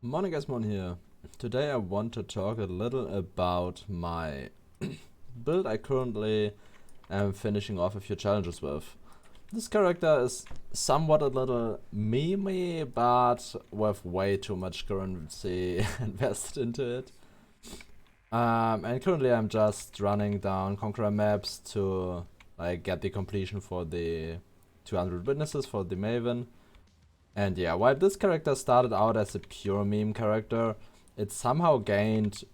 Morning guys, Mon here. Today I want to talk a little about my build I currently am finishing off a few challenges with. This character is somewhat a little memey, but with way too much currency invested into it. And currently I'm just running down Conqueror maps to get the completion for the 200 witnesses for the Maven. And yeah, while this character started out as a pure meme character, it somehow gained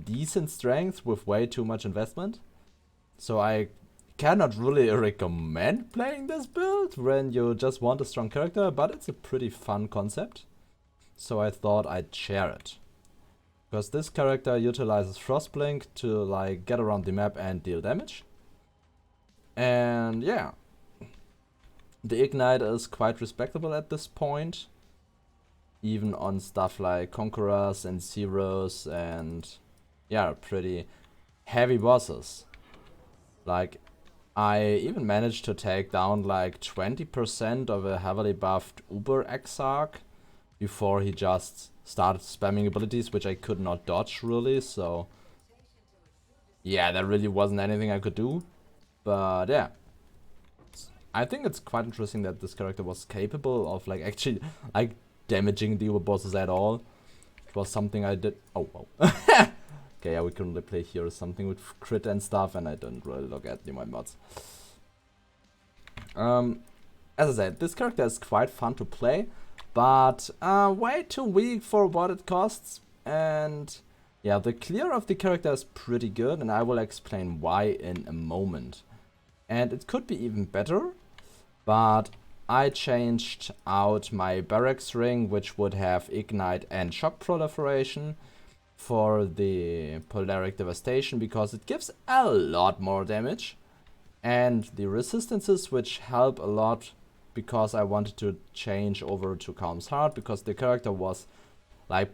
decent strength with way too much investment. So I cannot really recommend playing this build when you just want a strong character, but it's a pretty fun concept. So I thought I'd share it. Because this character utilizes Frostblink to get around the map and deal damage. And yeah, the Ignite is quite respectable at this point, even on stuff like Conquerors and Zeros and yeah, pretty heavy bosses. Like, I even managed to take down like 20% of a heavily buffed Uber Exarch before he just started spamming abilities, which I could not dodge really, so yeah, there really wasn't anything I could do. But yeah, I think it's quite interesting that this character was capable of actually damaging the bosses at all. It was something I did. Oh, wow. Okay, yeah, we currently play here something with crit and stuff, and I didn't really look at my mods. As I said, this character is quite fun to play, but way too weak for what it costs. And yeah, the clear of the character is pretty good, and I will explain why in a moment. And it could be even better, but I changed out my barracks ring, which would have ignite and shock proliferation, for the polaric devastation because it gives a lot more damage, and the resistances, which help a lot because I wanted to change over to Calm's Heart because the character was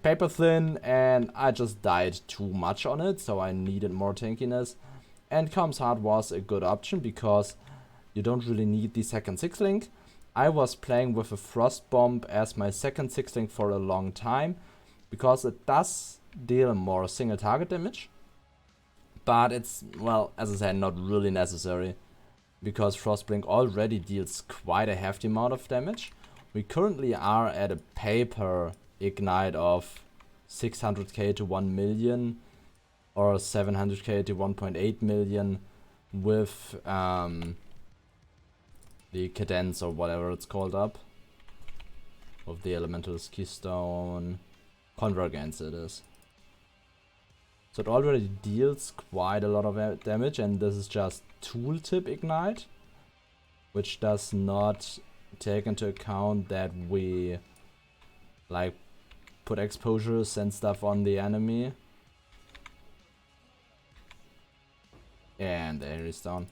paper thin and I just died too much on it, so I needed more tankiness. And Calm's Heart was a good option because you don't really need the second 6-link. I was playing with a Frost Bomb as my second 6-link for a long time because it does deal more single target damage. But it's, well, as I said, not really necessary because Frostblink already deals quite a hefty amount of damage. We currently are at a paper ignite of 600k to 1 million or 700k to 1.8 million with the cadence or whatever it's called up of the elementalist keystone convergence it is. So it already deals quite a lot of damage, and this is just tooltip ignite, which does not take into account that we put exposures and stuff on the enemy. And there he's down.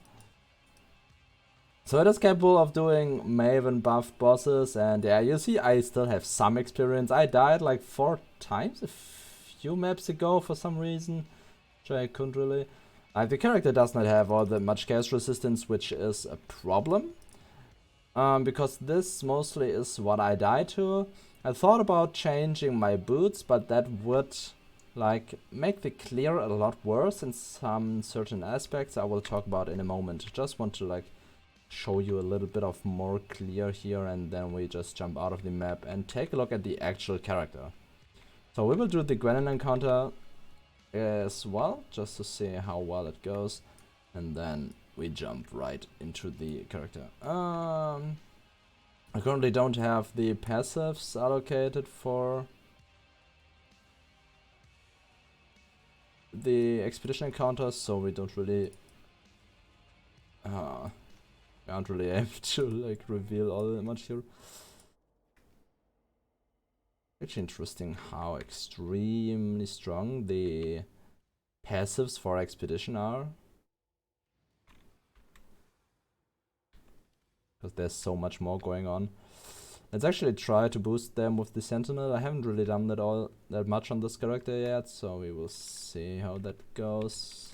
So it is capable of doing Maven buffed bosses, and yeah, you see I still have some experience. I died like 4 times a few maps ago for some reason, which I couldn't really. The character does not have all that much chaos resistance, which is a problem. Because this mostly is what I die to. I thought about changing my boots, but that would make the clear a lot worse in some certain aspects I will talk about in a moment. Just want to show you a little bit of more clear here, and then we just jump out of the map and take a look at the actual character. So we will do the Gwenin encounter as well, just to see how well it goes, and then we jump right into the character. I currently don't have the passives allocated for the expedition encounters, so we don't really aren't really able to reveal all that much here. Actually interesting how extremely strong the passives for expedition are, because there's so much more going on. Let's actually try to boost them with the Sentinel. I haven't really done that much on this character yet, so we will see how that goes.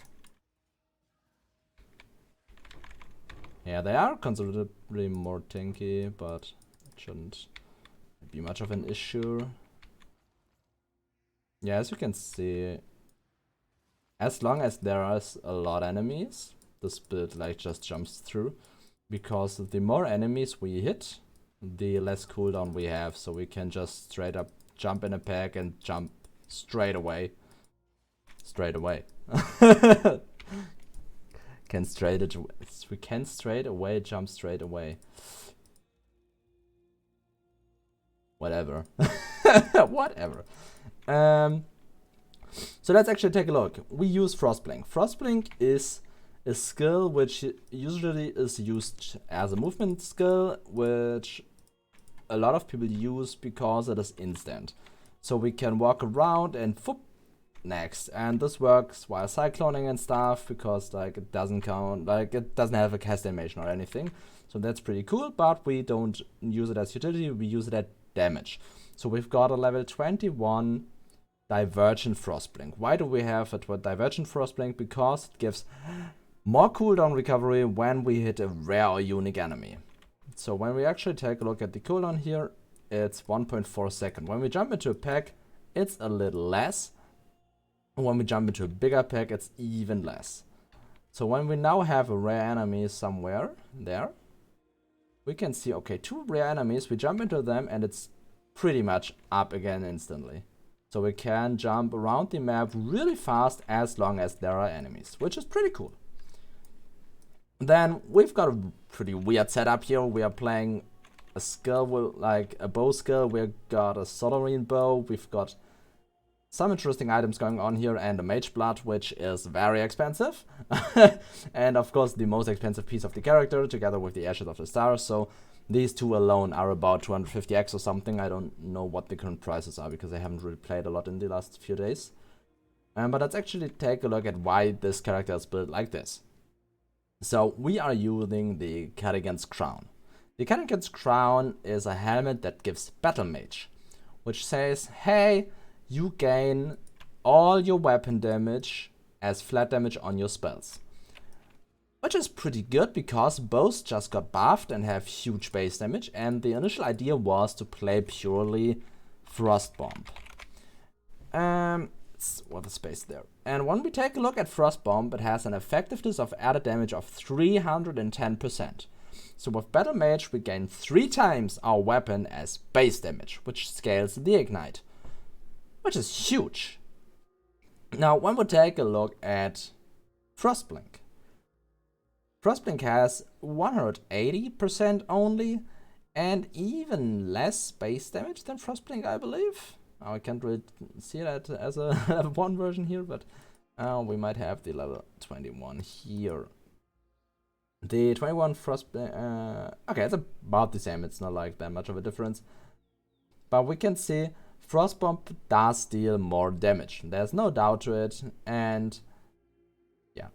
Yeah, they are considerably more tanky, but it shouldn't be much of an issue. Yeah, as you can see, as long as there are a lot of enemies, this build like just jumps through, because the more enemies we hit, the less cooldown we have, so we can just straight up jump in a pack and jump straight away. We can straight away jump straight away. Whatever. Whatever. So let's actually take a look. We use Frostblink. Frostblink is a skill which usually is used as a movement skill, which a lot of people use because it is instant. So we can walk around and whoop, next. And this works while cycloning and stuff, because like it doesn't count, like it doesn't have a cast animation or anything. So that's pretty cool, but we don't use it as utility, we use it at damage. So we've got a level 21 Divergent Frostblink. Why do we have a Divergent Frostblink? Because it gives more cooldown recovery when we hit a rare or unique enemy. So when we actually take a look at the cooldown here, it's 1.4 seconds. When we jump into a pack, it's a little less. When we jump into a bigger pack, it's even less. So when we now have a rare enemy somewhere there, we can see, okay, 2 rare enemies, we jump into them and it's pretty much up again instantly. So we can jump around the map really fast as long as there are enemies, which is pretty cool. Then we've got a pretty weird setup here. We are playing a skill with like a bow skill. We've got a soldering bow. We've got some interesting items going on here, and a mage blood, which is very expensive. And of course the most expensive piece of the character, together with the ashes of the stars. So these two alone are about 250x or something. I don't know what the current prices are, because I haven't really played a lot in the last few days. But let's actually take a look at why this character is built like this. So we are using the Cardigan's Crown. The Cardigan's Crown is a helmet that gives Battle Mage, which says, hey, you gain all your weapon damage as flat damage on your spells. Which is pretty good, because both just got buffed and have huge base damage, and the initial idea was to play purely Frostbomb. With a space there. And when we take a look at Frostbomb, it has an effectiveness of added damage of 310%. So with Battle Mage, we gain 3 times our weapon as base damage, which scales the Ignite, which is huge. Now, when we take a look at Frostblink, Frostblink has 180% only, and even less base damage than Frostblink, I believe. I can't really see that as a level 1 version here, but we might have the level 21 here. The 21 Frostblink, okay, it's about the same. It's not like that much of a difference. But we can see Frostbomb does deal more damage. There's no doubt to it, and yeah.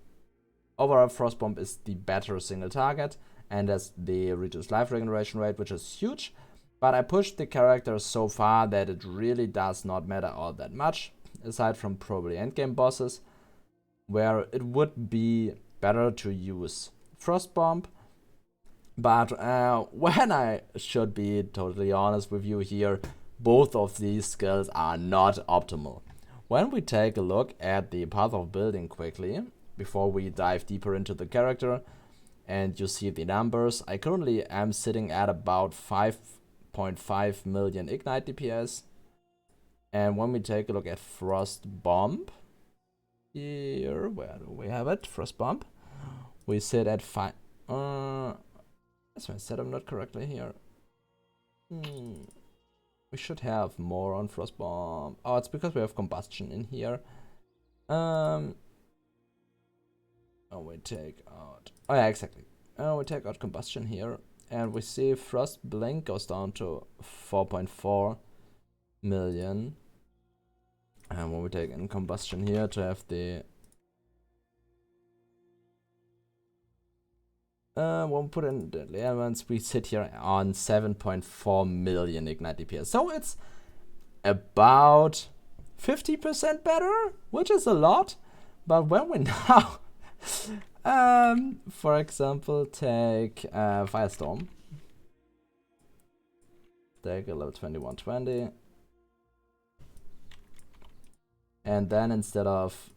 Overall, Frostbomb is the better single target, and has the reduced life regeneration rate, which is huge. But I pushed the character so far that it really does not matter all that much, aside from probably endgame bosses, where it would be better to use Frostbomb. But when I should be totally honest with you here, both of these skills are not optimal. When we take a look at the path of building quickly, before we dive deeper into the character, and you see the numbers, I currently am sitting at about 5.5 million Ignite DPS. And when we take a look at Frostbomb, here, where do we have it? Frostbomb. We sit at 5. That's my setup not correctly here. We should have more on Frostbomb. Oh, it's because we have combustion in here. Oh, we take out. Oh yeah, exactly. We take out combustion here, and we see Frostblink goes down to 4.4 million. And when we take in combustion here to have the when we put in the elements, we sit here on 7.4 million Ignite DPS. So it's about 50% better, which is a lot. But when we now for example, take Firestorm. Take a level 2120. And then instead of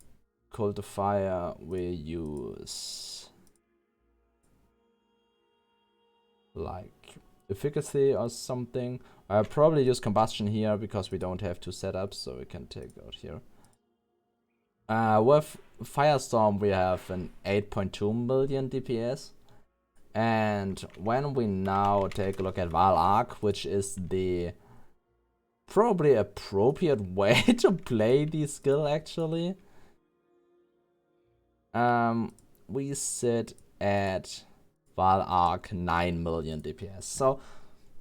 Cold to Fire, we use like Efficacy or something. I'll probably use Combustion here because we don't have two setups, so we can take out here. With Firestorm, we have an 8.2 million DPS. And when we now take a look at Val Arc, which is the probably appropriate way to play the skill actually, we sit at Val Arc 9 million DPS. So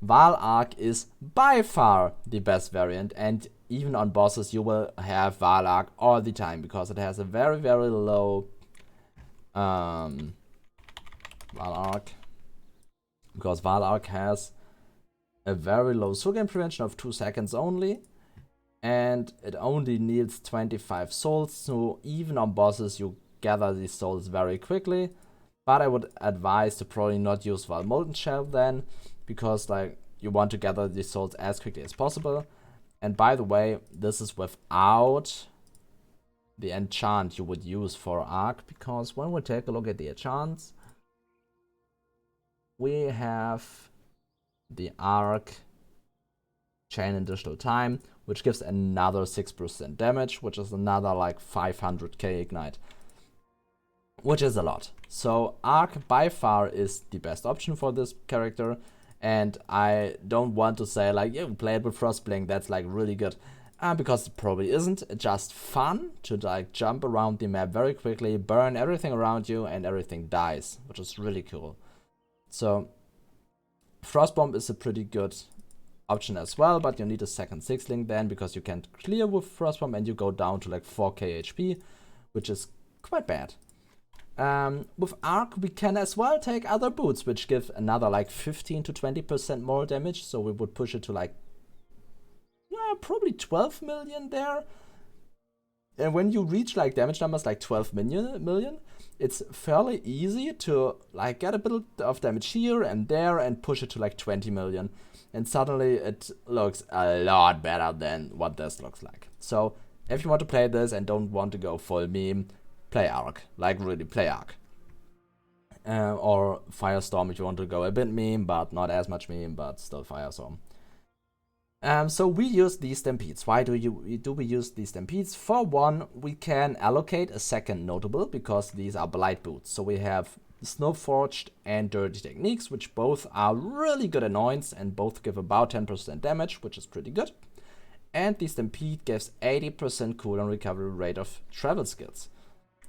Val Arc is by far the best variant, and even on bosses you will have Val Arc all the time because it has a very, very low Val Arc. Because Val Arc has a very low soul gain prevention of 2 seconds only, and it only needs 25 souls, so even on bosses you gather these souls very quickly. But I would advise to probably not use Val Molten Shell then, because like you want to gather these souls as quickly as possible. And by the way, this is without the enchant you would use for Arc, because when we take a look at the enchants, we have the Arc Chain Additional Time, which gives another 6% damage, which is another like 500k ignite, which is a lot. So Arc by far is the best option for this character, and I don't want to say like, you play it with Frostblink, that's like really good, because it probably isn't. It's just fun to like jump around the map very quickly, burn everything around you, and everything dies, which is really cool. So Frostbomb is a pretty good option as well, but you need a second 6-link then, because you can't clear with Frostbomb and you go down to like 4k HP, which is quite bad. With Arc we can as well take other boots, which give another like 15 to 20% more damage, so we would push it to like probably 12 million there. And when you reach like damage numbers like 12 million, it's fairly easy to like get a bit of damage here and there and push it to like 20 million. And suddenly it looks a lot better than what this looks like. So if you want to play this and don't want to go full meme, play Arc, like really play Arc. Or Firestorm if you want to go a bit meme, but not as much meme, but still Firestorm. So we use these Stampedes. Why do we use these Stampedes? For one, we can allocate a second notable, because these are Blight boots. So we have Snowforged and Dirty Techniques, which both are really good annoyance and both give about 10% damage, which is pretty good. And the Stampede gives 80% cooldown recovery rate of travel skills.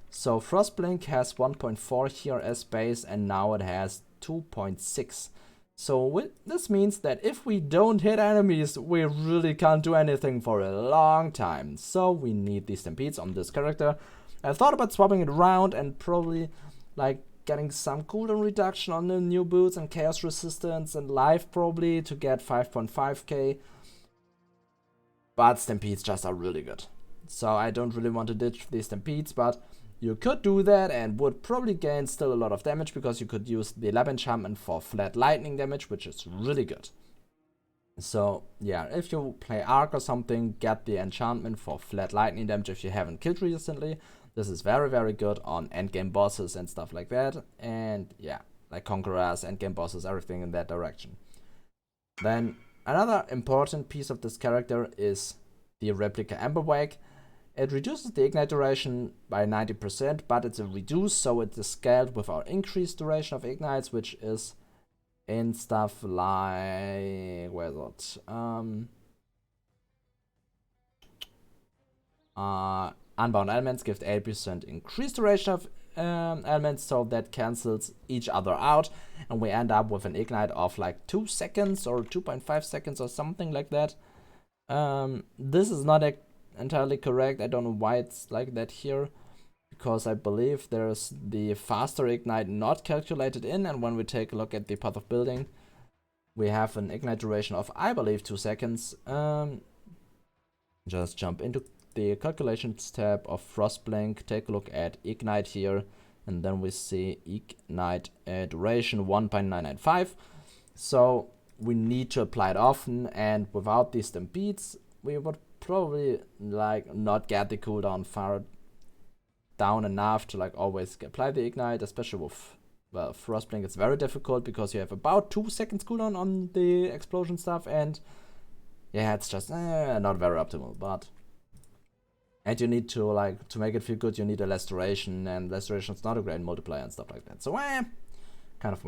So Frostblink has 1.4 here as base, and now it has 2.6. So this means that if we don't hit enemies, we really can't do anything for a long time. So we need these Stampedes on this character. I thought about swapping it around and probably like getting some cooldown reduction on the new boots and chaos resistance and life probably to get 5.5k. But Stampedes just are really good. So I don't really want to ditch these Stampedes, but you could do that and would probably gain still a lot of damage, because you could use the lab enchantment for flat lightning damage, which is really good. So yeah, if you play Arc or something, get the enchantment for flat lightning damage if you haven't killed recently. This is very, very good on endgame bosses and stuff like that. And yeah, like Conquerors, endgame bosses, everything in that direction. Then another important piece of this character is the Replica Emberwake. It reduces the ignite duration by 90%, but it's a reduce, so it is scaled with our increased duration of ignites, which is in stuff like, where is it? Unbound elements give 8% increased duration of elements, so that cancels each other out, and we end up with an ignite of like 2 seconds or 2.5 seconds or something like that. This is not entirely correct. I don't know why it's like that here, because I believe there's the faster ignite not calculated in, and when we take a look at the path of building, we have an ignite duration of, I believe, 2 seconds. Just jump into the calculations tab of Frostblink, take a look at ignite here, and then we see ignite duration 1.995. So we need to apply it often, and without these Stampedes we would probably like not get the cooldown far down enough to like always apply the ignite, especially with Frostblink. It's very difficult because you have about 2 seconds cooldown on the explosion stuff, and yeah, it's just not very optimal. But and you need to like to make it feel good, you need a restoration, and restoration is not a great multiplier and stuff like that. So kind of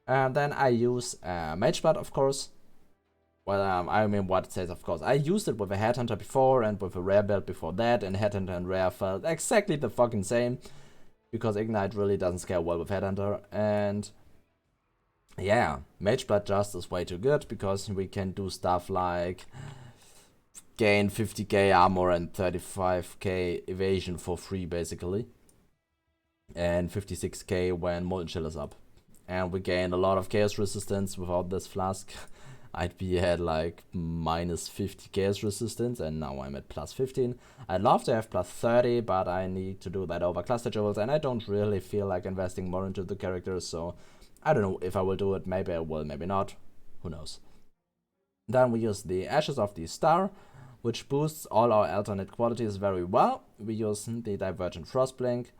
and then I use Mage Blood, of course. Well, I mean, what it says, of course. I used it with a Headhunter before and with a Rare build before that, and Headhunter and Rare felt exactly the fucking same, because Ignite really doesn't scale well with Headhunter, and yeah, Mage Blood just is way too good, because we can do stuff like gain 50k armor and 35k evasion for free, basically, and 56k when Molten Chill is up. And we gain a lot of chaos resistance without this flask. I'd be at like minus 50 chaos resistance, and now I'm at plus 15. I'd love to have plus 30, but I need to do that over cluster jewels, and I don't really feel like investing more into the characters, so I don't know if I will do it. Maybe I will, maybe not. Who knows. Then we use the Ashes of the Star, which boosts all our alternate qualities very well. We use the Divergent Frostblink.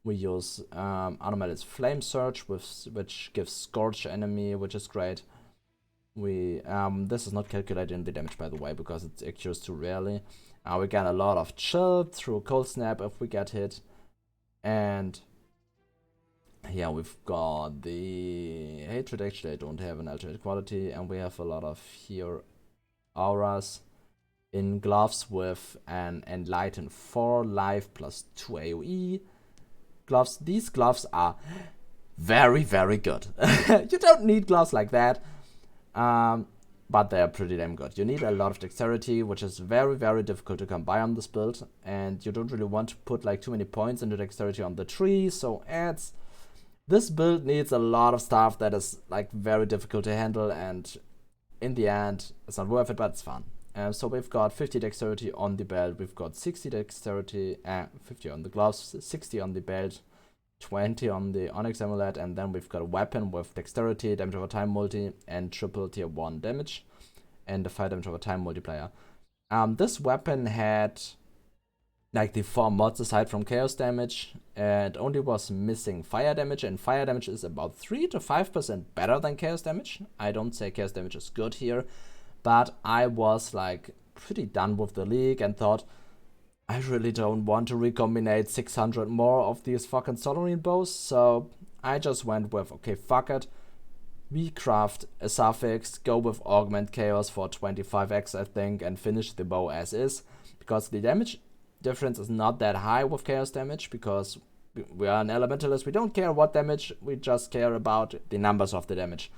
We use Anomalous Flame Surge, which gives Scorch enemy, which is great. We this is not calculated in the damage, by the way, because it occurs too rarely. We get a lot of chill through Cold Snap if we get hit. And yeah, we've got the Hatred. Actually, I don't have an alternate quality, and we have a lot of here auras in gloves with an Enlighten 4 life plus 2 AoE. Gloves. These gloves are very, very good. You don't need gloves like that. But they're pretty damn good. You need a lot of dexterity, which is very, very difficult to come by on this build, and you don't really want to put like too many points into dexterity on the tree, so this build needs a lot of stuff that is like very difficult to handle, and in the end it's not worth it, but it's fun. So we've got 50 dexterity on the belt, we've got 60 dexterity, 50 on the gloves, 60 on the belt, 20 on the Onyx Amulet, and then we've got a weapon with dexterity, damage over time multi, and triple tier 1 damage, and a 5 damage over time multiplier. This weapon had like the 4 mods aside from chaos damage, and only was missing fire damage, and fire damage is about 3 to 5% better than chaos damage. I don't say chaos damage is good here, but I was like pretty done with the league and thought, I really don't want to recombinate 600 more of these fucking Solarine bows, so I just went with, okay, fuck it. We craft a suffix, go with Augment Chaos for 25x, I think, and finish the bow as is, because the damage difference is not that high with chaos damage, because we are an elementalist, we don't care what damage, we just care about the numbers of the damage.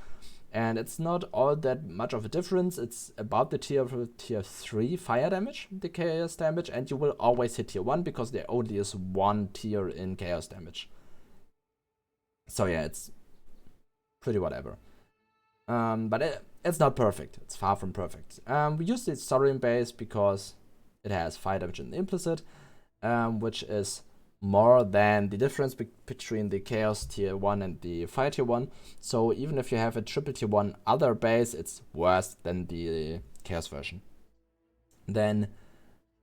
And it's not all that much of a difference. It's about the tier 3 fire damage, the chaos damage, and you will always hit tier 1 because there only is 1 tier in chaos damage. So yeah, it's pretty whatever. But it's not perfect. It's far from perfect. We use the Saurian base because it has fire damage in the implicit, which is more than the difference between the chaos tier 1 and the fire tier 1. So even if you have a triple tier 1 other base, it's worse than the chaos version. Then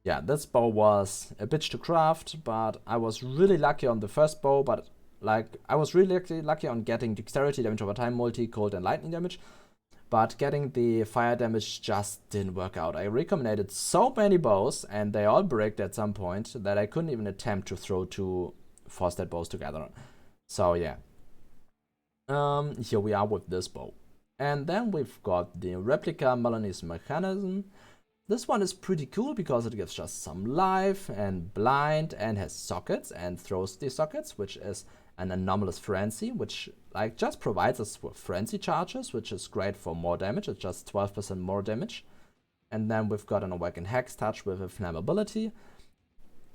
yeah, this bow was a bitch to craft, but I was really lucky on the first bow, but like I was really lucky on getting dexterity, damage over time multi, cold and lightning damage. But getting the fire damage just didn't work out. I recombinated so many bows, and they all bricked at some point, that I couldn't even attempt to throw 2 four-stat bows together. So yeah. Here we are with this bow. And then we've got the Replica Melanie's Mechanism. This one is pretty cool because it gives just some life and blind and has sockets and throws the sockets, which is an Anomalous Frenzy, which like just provides us with frenzy charges, which is great for more damage. It's just 12% more damage. And then we've got an Awakened Hex Touch with a flammability.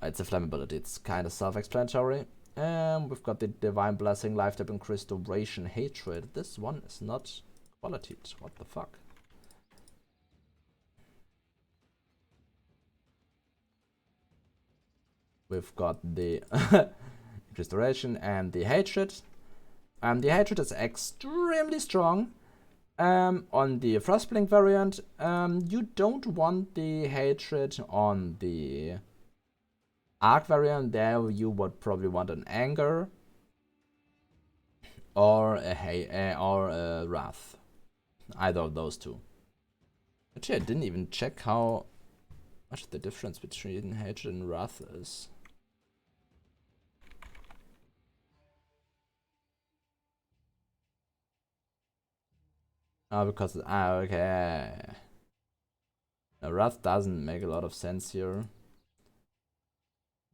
It's a flammability, it's kind of self-explanatory. And we've got the Divine Blessing, Life Tap Increase Duration, Hatred. This one is not qualityed. What the fuck? We've got the Increased Duration and the Hatred. The Hatred is extremely strong. On the Frostblink variant, you don't want the hatred on the Arc variant. There you would probably want an anger or a wrath. Either of those two. Actually, I didn't even check how much the difference between hatred and wrath is. Oh, because okay. Now, wrath doesn't make a lot of sense here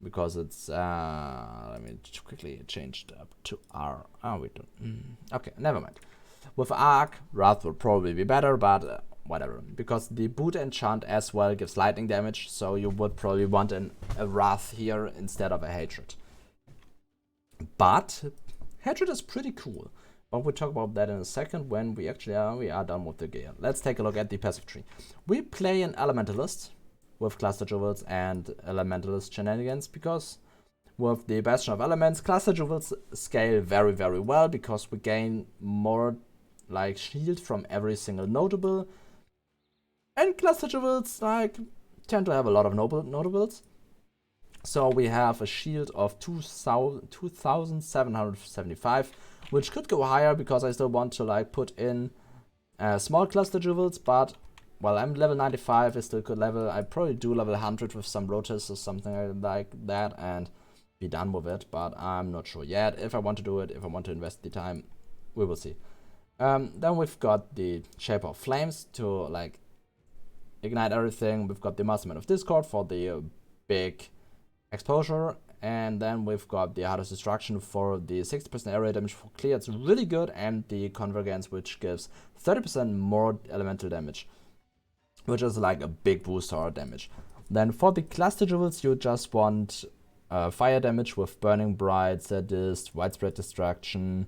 because it's let me quickly change it up to R. Oh, we don't. Okay, never mind. With Arc, wrath will probably be better, but whatever. Because the boot enchant as well gives lightning damage, so you would probably want a wrath here instead of a hatred. But hatred is pretty cool. But we'll talk about that in a second when we actually are done with the gear. Let's take a look at the passive tree. We play an elementalist with cluster jewels and elementalist shenanigans because with the bastion of elements, cluster jewels scale very, very well because we gain more like shield from every single notable, and cluster jewels like tend to have a lot of notables. So we have a shield of 2,775, which could go higher because I still want to like put in small cluster jewels, but while I'm level 95 is still good level. I probably do level 100 with some rotas or something like that and be done with it, but I'm not sure yet if I want to do it, if I want to invest the time, we will see. Then we've got the Shaper of Flames to like ignite everything. We've got the Mastermind of Discord for the big exposure, and then we've got the Heart of Destruction for the 60% area damage for clear. It's really good, and the Convergence, which gives 30% more elemental damage, which is like a big boost to our damage. Then for the cluster jewels, you just want fire damage with Burning Bright, Sadist, Widespread Destruction,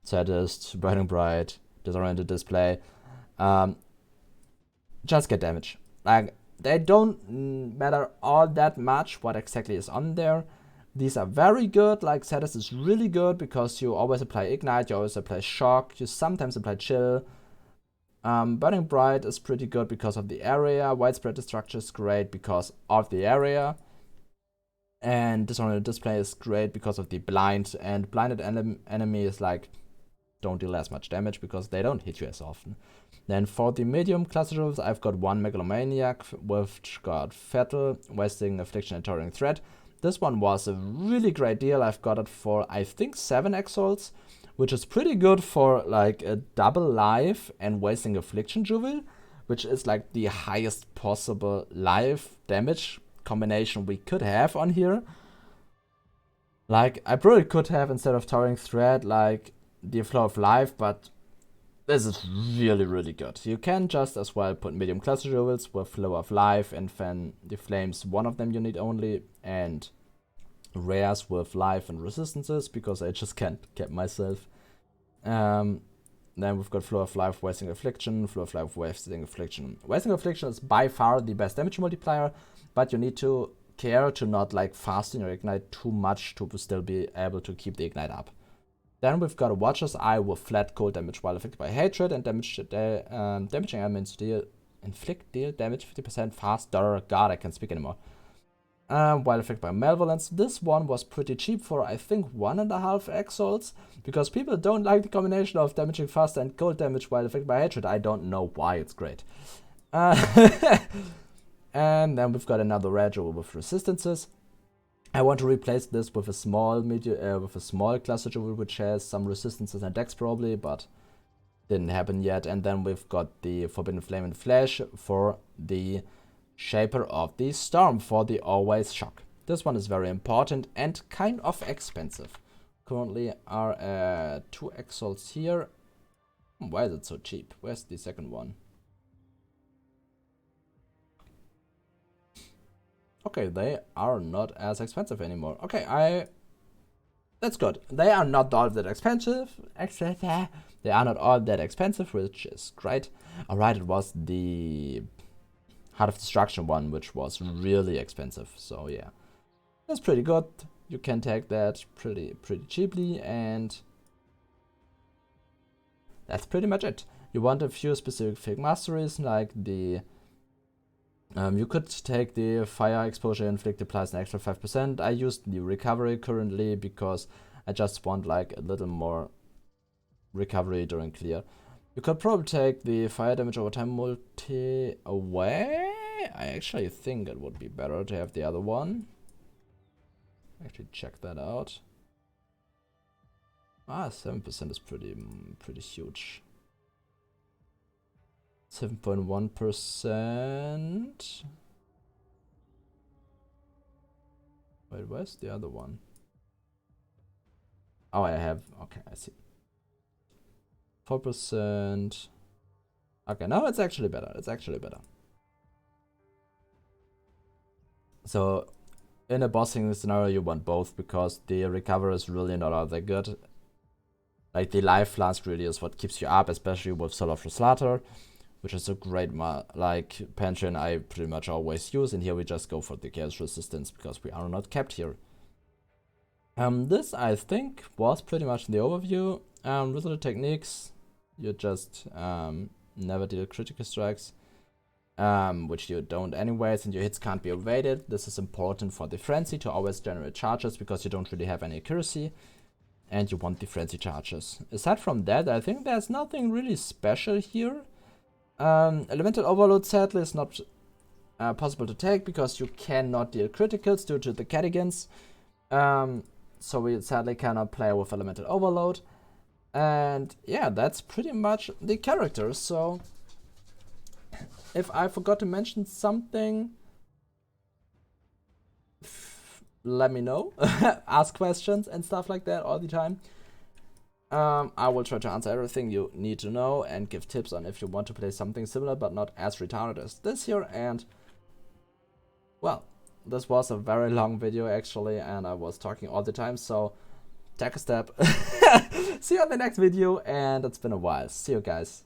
Sadist, Burning Bright, Disoriented Display. Just get damage. Like, they don't matter all that much what exactly is on there. These are very good. Like, Sadist is really good because you always apply Ignite, you always apply Shock, you sometimes apply Chill. Burning Bright is pretty good because of the area. Widespread Destruction is great because of the area. And Disoriented Display is great because of the blind. And blinded enemy is like, don't deal as much damage because they don't hit you as often. Then for the medium cluster jewels, I've got one Megalomaniac, which got Fatal, Wasting, Affliction, and Towering Threat. This one was a really great deal. I've got it for, I think, 7 exalts, which is pretty good for like a double life and Wasting Affliction jewel, which is like the highest possible life damage combination we could have on here. Like, I probably could have, instead of Towering Threat, like the Flow of Life, but this is really, really good. You can just as well put medium cluster jewels with Flow of Life and Fan the Flames, one of them you need only, and rares with life and resistances because I just can't get myself. Then we've got Flow of Life, Wasting Affliction, Flow of Life, Wasting Affliction. Wasting Affliction is by far the best damage multiplier, but you need to care to not like fasten your Ignite too much to still be able to keep the Ignite up. Then we've got a Watcher's Eye with flat cold damage while affected by hatred and damaging elements inflict deal damage 50% faster. God, I can't speak anymore. While affected by malevolence. This one was pretty cheap for I think 1.5 exalts because people don't like the combination of damaging faster and cold damage while affected by hatred. I don't know why, it's great. And then we've got another rare jewel with resistances. I want to replace this with a small cluster jewel which has some resistances and dex probably, but didn't happen yet. And then we've got the Forbidden Flame and Flash for the Shaper of the Storm for the Always Shock. This one is very important and kind of expensive. Currently are 2 exalts here. Why is it so cheap? Where's the second one? Okay, they are not as expensive anymore. Okay, that's good. They are not all that expensive. They are not all that expensive, which is great. Alright, it was the Heart of Destruction one, which was really expensive. So yeah, that's pretty good. You can take that pretty cheaply, and that's pretty much it. You want a few specific fake masteries, like the you could take the fire exposure inflict applies an extra 5%. I use the recovery currently because I just want like a little more recovery during clear. You could probably take the fire damage over time multi away. I actually think it would be better to have the other one. Actually check that out. 7% is pretty huge. 7.1%. Wait, where's the other one? Oh, I have. Okay, I see. 4%. Okay, now it's actually better. It's actually better. So, in a bossing scenario, you want both because the recovery is really not all that good. Like, the life flask really is what keeps you up, especially with Soul of the Slaughter, which is a great pension I pretty much always use. And here we just go for the chaos resistance because we are not kept here. This, I think, was pretty much the overview. With the techniques, you just never deal critical strikes, which you don't anyways, and your hits can't be evaded. This is important for the frenzy to always generate charges because you don't really have any accuracy, and you want the frenzy charges. Aside from that, I think there's nothing really special here. Elemental Overload sadly is not possible to take because you cannot deal criticals due to the Cadigans. So we sadly cannot play with Elemental Overload. And yeah, that's pretty much the characters. So if I forgot to mention something, let me know. Ask questions and stuff like that all the time. I will try to answer everything you need to know and give tips on if you want to play something similar but not as retarded as this here. And well, this was a very long video actually, and I was talking all the time, so take a step. See you on the next video, and it's been a while. See you guys.